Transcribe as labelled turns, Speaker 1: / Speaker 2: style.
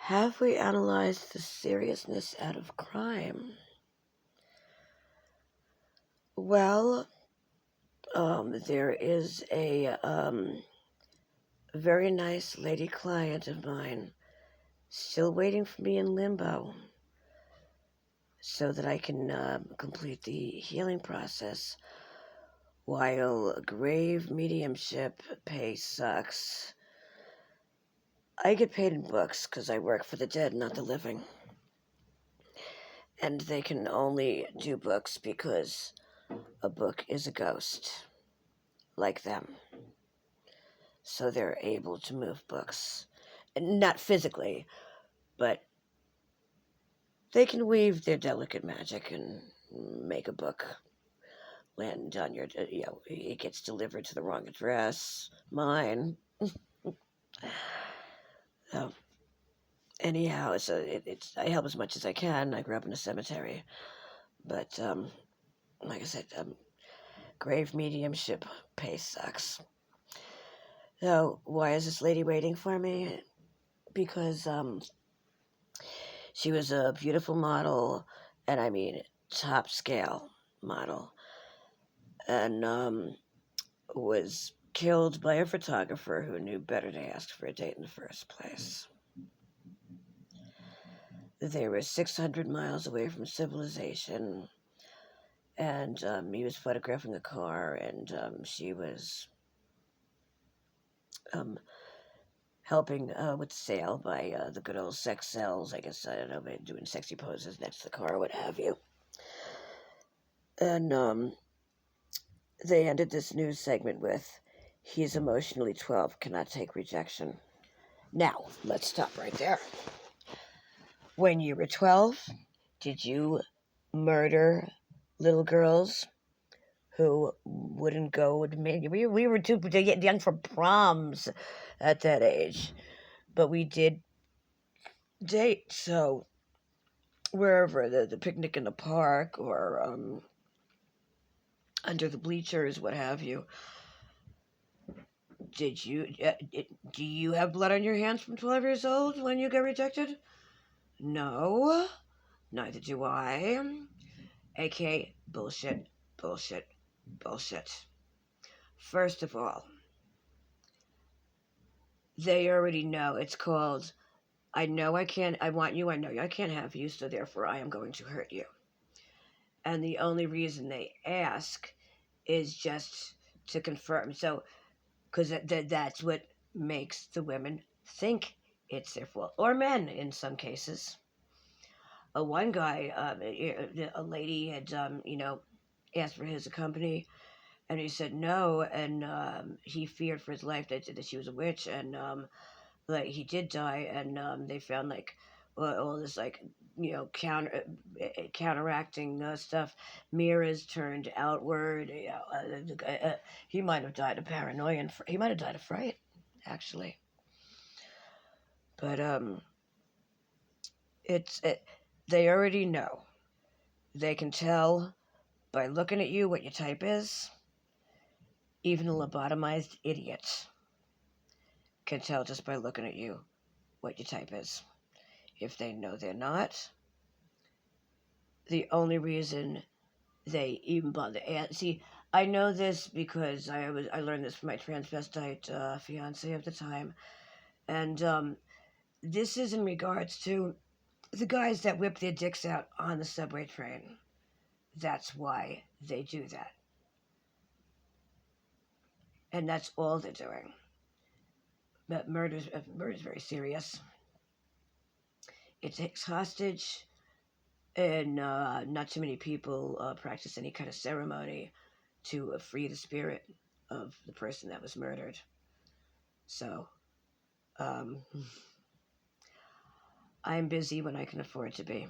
Speaker 1: Have we analyzed the seriousness out of crime? Well, there is a very nice lady client of mine still waiting for me in limbo so that I can complete the healing process. While grave mediumship pay sucks, I get paid in books because I work for the dead, not the living. And they can only do books because a book is a ghost, like them. So they're able to move books. Not physically, but they can weave their delicate magic and make a book land on your, it gets delivered to the wrong address, mine. So, anyhow, I help as much as I can. I grew up in a cemetery, but like I said, grave mediumship pay sucks. So, why is this lady waiting for me? Because she was a beautiful model, and I mean top scale model, and was killed by a photographer who knew better to ask for a date in the first place. They were 600 miles away from civilization, and he was photographing a car, and she was helping with the sale by the good old sex sells, I guess, I don't know, doing sexy poses next to the car, what have you. And they ended this news segment with, "He's emotionally 12, cannot take rejection." Now, let's stop right there. When you were 12, did you murder little girls who wouldn't go with me? We were too young for proms at that age, but we did date. So wherever, the picnic in the park or under the bleachers, what have you. Do you have blood on your hands from 12 years old when you got rejected? No, neither do I. AKA bullshit, bullshit, bullshit. First of all, they already know. It's called, I know I can't, I want you, I know I can't have you, so therefore I am going to hurt you. And the only reason they ask is just to confirm. So, because that's what makes the women think it's their fault, or men in some cases. One guy, a lady had, asked for his company, and he said no, and he feared for his life that she was a witch, and like he did die, and they found like all this like counteracting stuff, mirrors turned outward. He might have died of paranoia, and he might have died of fright, actually. But they already know. They can tell by looking at you what your type is. Even a lobotomized idiot can tell just by looking at you what your type is. If they know they're not, the only reason they even bother. See, I know this because I learned this from my transvestite fiance of the time, and this is in regards to the guys that whip their dicks out on the subway train. That's why they do that, and that's all they're doing. But murder is very serious. It takes hostage, and not too many people practice any kind of ceremony to free the spirit of the person that was murdered. So, I'm busy when I can afford to be.